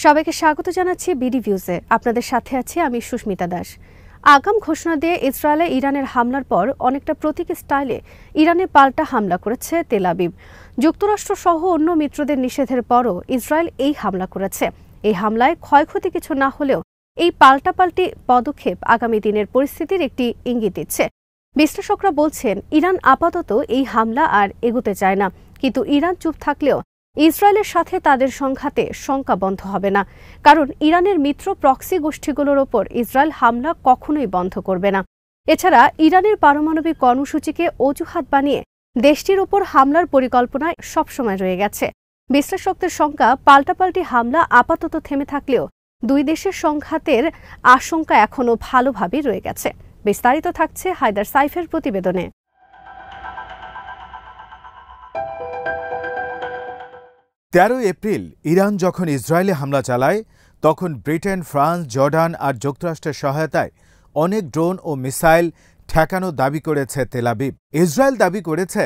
সবাইকে স্বাগত জানাচ্ছি বিডি ভিউজে। আপনাদের সাথে আছি আমি সুস্মিতা দাস। আগাম ঘোষণা দিয়ে ইসরায়েলে ইরানের হামলার পর অনেকটা প্রতীকী স্টাইলে ইরানে পাল্টা হামলা করেছে তেল আবিব। যুক্তরাষ্ট্র সহ অন্য মিত্রদের নিষেধের পরও ইসরায়েল এই হামলা করেছে। এই হামলায় ক্ষয়ক্ষতি কিছু না হলেও এই পাল্টাপাল্টি পদক্ষেপ আগামী দিনের পরিস্থিতির একটি ইঙ্গিত দিচ্ছে। বিশ্লেষকরা বলছেন ইরান আপাতত এই হামলা আর এগোতে চায় না, কিন্তু ইরান চুপ থাকলেও ইসরায়েলের সাথে তাদের সংঘাতে শঙ্কা বন্ধ হবে না, কারণ ইরানের মিত্র প্রক্সি গোষ্ঠীগুলোর ওপর ইসরায়েল হামলা কখনোই বন্ধ করবে না। এছাড়া ইরানের পারমাণবিক কর্মসূচিকে অজুহাত বানিয়ে দেশটির ওপর হামলার পরিকল্পনায় সবসময় রয়ে গেছে। বিশ্লেষকদের শঙ্কা পাল্টাপাল্টি হামলা আপাতত থেমে থাকলেও দুই দেশের সংঘাতের আশঙ্কা এখনও ভালোভাবেই রয়ে গেছে। বিস্তারিত থাকছে হায়দার সাইফের প্রতিবেদনে। 13 এপ্রিল ইরান যখন ইসরায়েলে হামলা চালায়, তখন ব্রিটেন, ফ্রান্স, জর্ডান আর যুক্তরাষ্ট্রের সহায়তায় অনেক ড্রোন ও মিসাইল ঠেকানো দাবি করেছে তেল আবিব। ইসরায়েল দাবি করেছে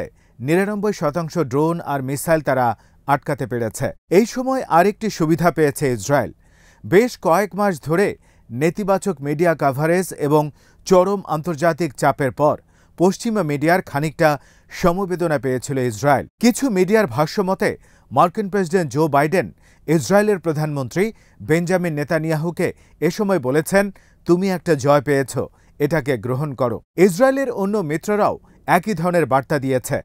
99% ড্রোন আর মিসাইল তারা আটকাতে পেরেছে। এই সময় আরেকটি সুবিধা পেয়েছে ইসরায়েল। বেশ কয়েক মাস ধরে নেতিবাচক মিডিয়া কাভারেজ এবং চরম আন্তর্জাতিক চাপের পর পশ্চিমা মিডিয়ার খানিকটা সমবেদনা পেয়েছিল ইসরায়েল। কিছু মিডিয়ার ভাষ্যমতে মার্কিন প্রেসিডেন্ট জো বাইডেন ইসরায়েলের প্রধানমন্ত্রী বেঞ্জামিন নেতানিয়াহুকে এ সময় বলেছেন, তুমি একটা জয় পেয়েছ, এটাকে গ্রহণ করো। ইসরায়েলের অন্য মিত্ররাও একই ধরনের বার্তা দিয়েছে।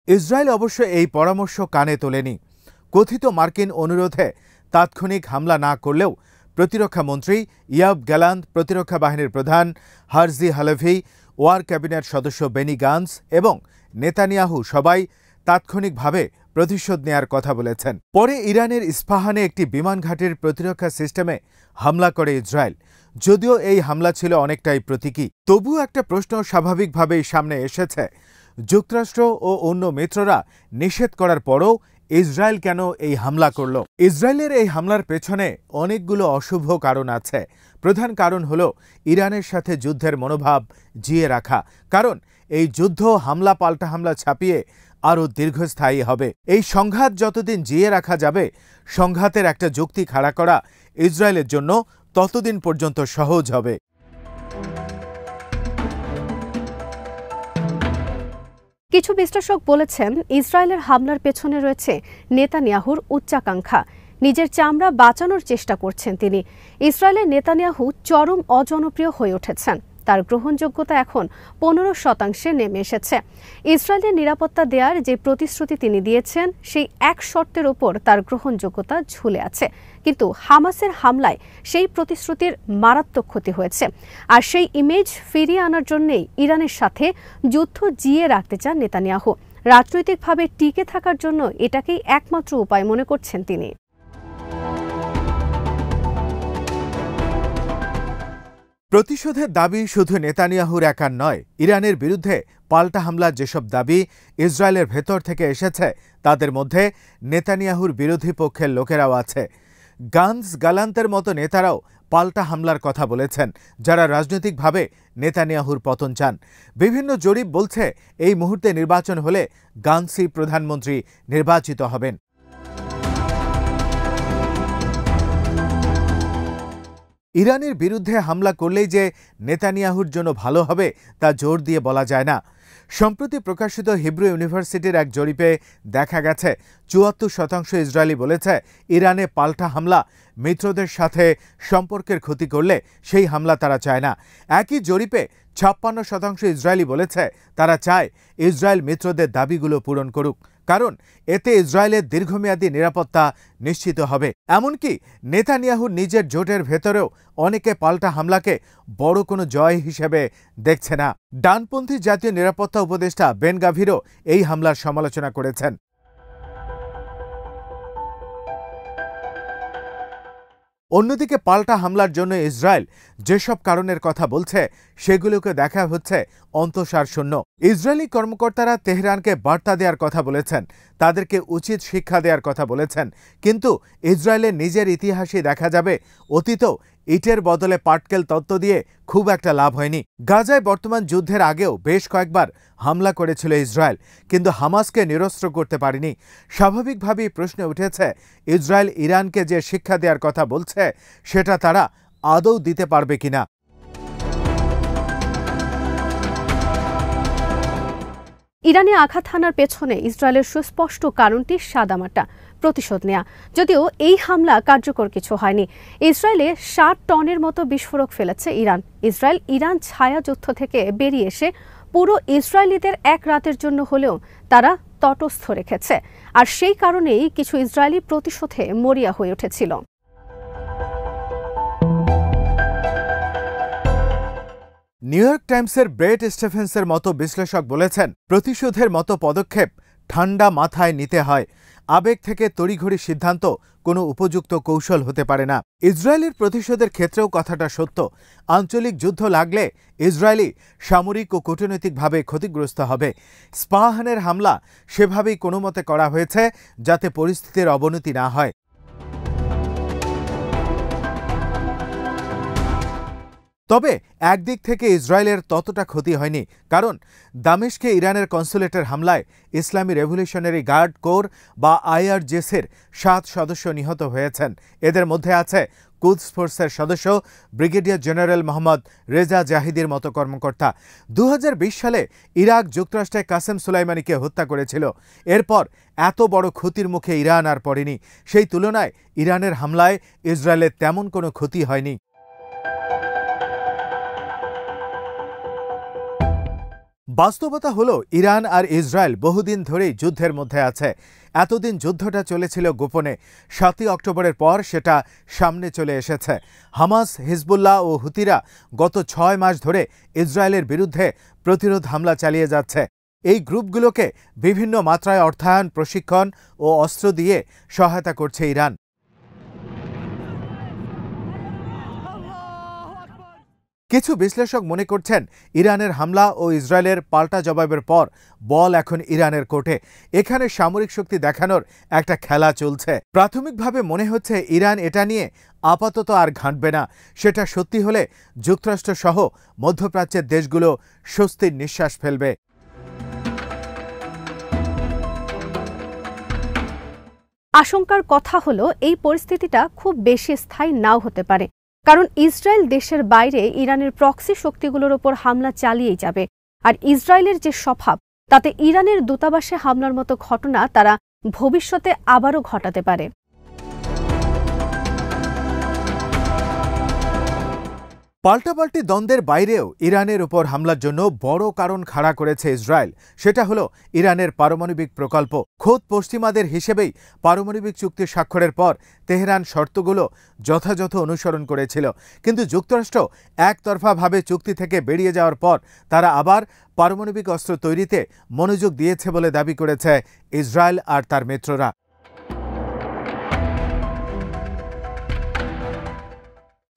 ইসরায়েল অবশ্য এই পরামর্শ কানে তোলেনি। কথিত মার্কিন অনুরোধে তাৎক্ষণিক হামলা না করলেও প্রতিরক্ষা মন্ত্রী ইয়াব গ্যালান্ট, প্রতিরক্ষা বাহিনীর প্রধান হারজি হালেভি, ওয়ার ক্যাবিনেট সদস্য বেনি গান্স এবং নেতানিয়াহু সবাই তাৎক্ষণিকভাবে প্রতিশোধ নেয়ার কথা বলেছেন। পরে ইরানের ইস্পাহানে একটি বিমান ঘাঁটির প্রতিরক্ষা সিস্টেমে হামলা করে ইসরায়েল। যদিও এই হামলা ছিল অনেকটাই প্রতীকী, তবুও একটা প্রশ্ন স্বাভাবিকভাবেই সামনে এসেছে, যুক্তরাষ্ট্র ও অন্য মিত্ররা নিষেধ করার পরও ইসরায়েল কেন এই হামলা করল? ইসরায়েলের এই হামলার পেছনে অনেকগুলো অশুভ কারণ আছে। প্রধান কারণ হল ইরানের সাথে যুদ্ধের মনোভাব জিয়ে রাখা, কারণ এই যুদ্ধ হামলা পাল্টা হামলা ছাপিয়ে আরও দীর্ঘস্থায়ী হবে। এই সংঘাত যতদিন জিয়ে রাখা যাবে, সংঘাতের একটা যুক্তি খাড়া করা ইসরায়েলের জন্য ততদিন পর্যন্ত সহজ হবে। কিছু বিশ্লেষক বলেছেন ইসরায়েলের হামলার পেছনে রয়েছে নেতানিয়াহুর উচ্চাকাঙ্ক্ষা। নিজের চামড়া বাঁচানোর চেষ্টা করছেন তিনি। ইসরায়েলের নেতানিয়াহু চরম অজনপ্রিয় হয়ে উঠেছেন। তার গ্রহণযোগ্যতা এখন 15% নেমে এসেছে। ইসরায়েলের নিরাপত্তা দেওয়ার যে প্রতিশ্রুতি তিনি দিয়েছেন, সেই এক শর্তের ওপর তার গ্রহণযোগ্যতা ঝুলে আছে। কিন্তু হামাসের হামলায় সেই প্রতিশ্রুতির মারাত্মক ক্ষতি হয়েছে। আর সেই ইমেজ ফিরিয়ে আনার জন্যই ইরানের সাথে যুদ্ধ জিয়ে রাখতে চান নেতানিয়াহু। রাজনৈতিকভাবে টিকে থাকার জন্য এটাকেই একমাত্র উপায় মনে করছেন তিনি। প্রতিশোধের দাবি শুধু নেতানিয়াহুর একার নয়। ইরানের বিরুদ্ধে পাল্টা হামলার যেসব দাবি ইসরায়েলের ভেতর থেকে এসেছে, তাদের মধ্যে নেতানিয়াহুর বিরোধী পক্ষের লোকেরাও আছে। গান্স, গ্যালান্টের মতো নেতারাও পাল্টা হামলার কথা বলেছেন, যারা রাজনৈতিকভাবে নেতানিয়াহুর পতন চান। বিভিন্ন জরিপ বলছে এই মুহূর্তে নির্বাচন হলে গান্সই প্রধানমন্ত্রী নির্বাচিত হবেন। ইরানের বিরুদ্ধে হামলা করলেই যে নেতানিয়াহুর জন্য ভালো হবে তা জোর দিয়ে বলা যায় না। সম্প্রতি প্রকাশিত হিব্রু ইউনিভার্সিটির এক জরিপে দেখা গেছে 74% ইসরায়েলি বলেছে ইরানে পাল্টা হামলা মিত্রদের সাথে সম্পর্কের ক্ষতি করলে সেই হামলা তারা চায় না। একই জরিপে 56% ইসরায়েলি বলেছে তারা চায় ইসরায়েল মিত্রদের দাবিগুলো পূরণ করুক, কারণ এতে ইসরায়েলের দীর্ঘমেয়াদী নিরাপত্তা নিশ্চিত হবে। এমনকি নেতানিয়াহুর নিজের জোটের ভেতরেও অনেকে পাল্টা হামলাকে বড় কোনো জয় হিসেবে দেখছে না। ডানপন্থী জাতীয় নিরাপত্তা উপদেষ্টা বেন গাভিরও এই হামলার সমালোচনা করেছেন। অন্যদিকে পাল্টা হামলার জন্য ইসরায়েল যেসব কারণের কথা বলছে, সেগুলোকে দেখা হচ্ছে অন্তঃসারশূন্য। ইসরায়েলি কর্মকর্তারা তেহরানকে বার্তা দেওয়ার কথা বলেছেন, তাদেরকে উচিত শিক্ষা দেওয়ার কথা বলেছেন, কিন্তু ইসরায়েলের নিজের ইতিহাসে দেখা যাবে অতীতেও ইটের বদলে পাটকেল তত্ত্ব দিয়ে খুব একটা লাভ হয়নি। গাজায় বর্তমান যুদ্ধের আগেও বেশ কয়েকবার হামলা করেছিল ইসরায়েল, কিন্তু হামাসকে নিরস্ত্র করতে পারেনি। স্বাভাবিকভাবেই প্রশ্ন উঠেছে, ইসরায়েল ইরানকে যে শিক্ষা দেওয়ার কথা বলছে সেটা তারা আদৌ দিতে পারবে কিনা। ইরানে আঘাত হানার পেছনে ইসরায়েলের সুস্পষ্ট কারণটি সাদামাটা প্রতিশোধ নেয়া। যদিও এই হামলা কার্যকর কিছু হয়নি। ইসরায়েলে ৬০ টনের মতো বিস্ফোরক ফেলেছে ইরান। ইরান ছায়া যুদ্ধ থেকে বেরিয়ে এসে পুরো ইসরায়েলিদের এক রাতের জন্য হলেও তারা তটস্থ রেখেছে, আর সেই কারণেই কিছু ইসরায়েলি প্রতিশোধে মরিয়া হয়ে উঠেছিল। নিউ ইয়র্ক টাইমসের ব্রেট স্টেফেন্সের মতো বিশ্লেষক বলেছেন, প্রতিশোধের মতো পদক্ষেপ ঠান্ডা মাথায় নিতে হয়। আবেগ থেকে তড়িঘড়ি সিদ্ধান্ত কোনো উপযুক্ত কৌশল হতে পারে না। ইসরায়েলের প্রতিশোধের ক্ষেত্রেও কথাটা সত্য। আঞ্চলিক যুদ্ধ লাগলে ইসরায়েলি সামরিক ও কূটনৈতিকভাবে ক্ষতিগ্রস্ত হবে। স্পাহানের হামলা সেভাবেই কোনো মতে করা হয়েছে যাতে পরিস্থিতির অবনতি না হয়। তবে একদিক থেকে ইসরায়েলের ততটা ক্ষতি হয়নি, কারণ দামেস্কে ইরানের কনসুলেটের হামলায় ইসলামী রেভলিউশনারি গার্ড কোর বা IRGC-র ৭ সদস্য নিহত হয়েছেন। এদের মধ্যে আছে কুদস ফোর্সের সদস্য ব্রিগেডিয়ার জেনারেল মোহাম্মদ রেজা জাহিদির মতো কর্মকর্তা। ২০২০ সালে ইরাক যুক্তরাষ্ট্রে কাসেম সুলাইমানিকে হত্যা করেছিল। এরপর এত বড় ক্ষতির মুখে ইরান আর পড়েনি। সেই তুলনায় ইরানের হামলায় ইসরায়েলের তেমন কোনো ক্ষতি হয়নি। বাস্তবতা হলো, ইরান আর ইসরায়েল বহুদিন ধরেই যুদ্ধের মধ্যে আছে। এতদিন যুদ্ধটা চলেছিল গোপনে। ৭ই অক্টোবরের পর সেটা সামনে চলে এসেছে। হামাস, হিজবুল্লাহ ও হুতিরা গত ৬ মাস ধরে ইসরায়েলের বিরুদ্ধে প্রতিরোধ হামলা চালিয়ে যাচ্ছে। এই গ্রুপগুলোকে বিভিন্ন মাত্রায় অর্থায়ন, প্রশিক্ষণ ও অস্ত্র দিয়ে সহায়তা করছে ইরান। কিছু বিশ্লেষক মনে করছেন, ইরানের হামলা ও ইসরায়েলের পাল্টা জবাবের পর বল এখন ইরানের কোর্টে। এখানে সামরিক শক্তি দেখানোর একটা খেলা চলছে। প্রাথমিকভাবে মনে হচ্ছে ইরান এটা নিয়ে আপাতত আর ঘাঁটবে না। সেটা সত্যি হলে যুক্তরাষ্ট্র সহ মধ্যপ্রাচ্যের দেশগুলো স্বস্তির নিঃশ্বাস ফেলবে। আশঙ্কার কথা হলো, এই পরিস্থিতিটা খুব বেশি স্থায়ী নাও হতে পারে, কারণ ইসরায়েল দেশের বাইরে ইরানের প্রক্সি শক্তিগুলোর ওপর হামলা চালিয়েই যাবে। আর ইসরায়েলের যে স্বভাব, তাতে ইরানের দূতাবাসে হামলার মতো ঘটনা তারা ভবিষ্যতে আবারও ঘটাতে পারে। পাল্টাপাল্টি দ্বন্দ্বের বাইরেও ইরানের উপর হামলার জন্য বড় কারণ খাড়া করেছে ইসরায়েল। সেটা হলো ইরানের পারমাণবিক প্রকল্প। খোদ পশ্চিমাদের হিসেবেই পারমাণবিক চুক্তি স্বাক্ষরের পর তেহরান শর্তগুলো যথাযথ অনুসরণ করেছিল, কিন্তু যুক্তরাষ্ট্র একতরফাভাবে চুক্তি থেকে বেরিয়ে যাওয়ার পর তারা আবার পারমাণবিক অস্ত্র তৈরিতে মনোযোগ দিয়েছে বলে দাবি করেছে ইসরায়েল আর তার মিত্ররা।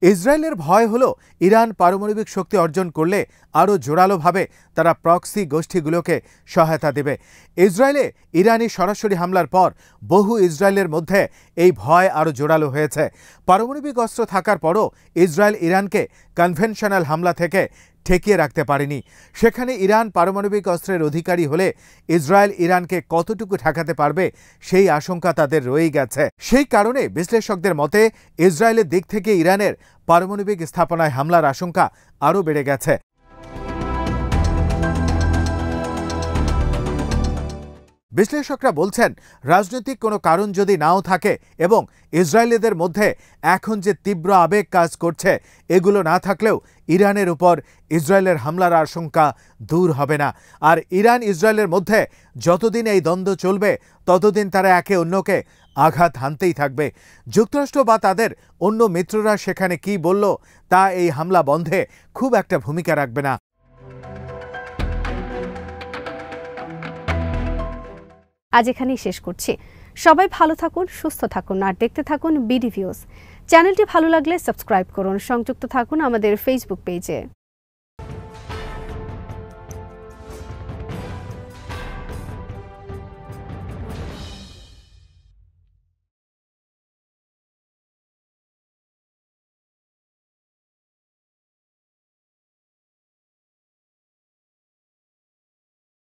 ইসরায়েলের ভয় হলো, ইরান পারমাণবিক শক্তি অর্জন করলে আরও জোরালোভাবে তারা প্রক্সি গোষ্ঠীগুলোকে সহায়তা দেবে। ইসরায়েলে ইরানি সরাসরি হামলার পর বহু ইসরায়েলের মধ্যে এই ভয় আরও জোরালো হয়েছে। পারমাণবিক অস্ত্র থাকার পরও ইসরায়েল ইরানকে কনভেনশনাল হামলা থেকে ঠেকিয়ে রাখতে পারেনি। সেখানে ইরান পারমাণবিক অস্ত্রের অধিকারী হলে ইসরায়েল ইরানকে কতটুকু ঠেকাতে পারবে সেই আশঙ্কা তাদের রয়েই গেছে। সেই কারণে বিশ্লেষকদের মতে ইসরায়েলের দিক থেকে ইরানের পারমাণবিক স্থাপনায় হামলার আশঙ্কা আরও বেড়ে গেছে। বিশ্লেষকরা বলছেন, রাজনৈতিক কোনো কারণ যদি নাও থাকে এবং ইসরায়েলিদের মধ্যে এখন যে তীব্র আবেগ কাজ করছে, এগুলো না থাকলেও ইরানের উপর ইসরায়েলের হামলার আশঙ্কা দূর হবে না। আর ইরান ইসরায়েলের মধ্যে যতদিন এই দ্বন্দ্ব চলবে ততদিন তারা একে অন্যকে আঘাত হানতেই থাকবে। যুক্তরাষ্ট্র বা তাদের অন্য মিত্ররা সেখানে কি বলল তা এই হামলা বন্ধে খুব একটা ভূমিকা রাখবে না। আজ এখানেই শেষ করছি। সবাই ভালো থাকুন, সুস্থ থাকুন আর দেখতে থাকুন বিডি ভিউজ। চ্যানেলটি ভালো লাগলে সাবস্ক্রাইব করুন। সংযুক্ত থাকুন আমাদের ফেসবুক পেজে।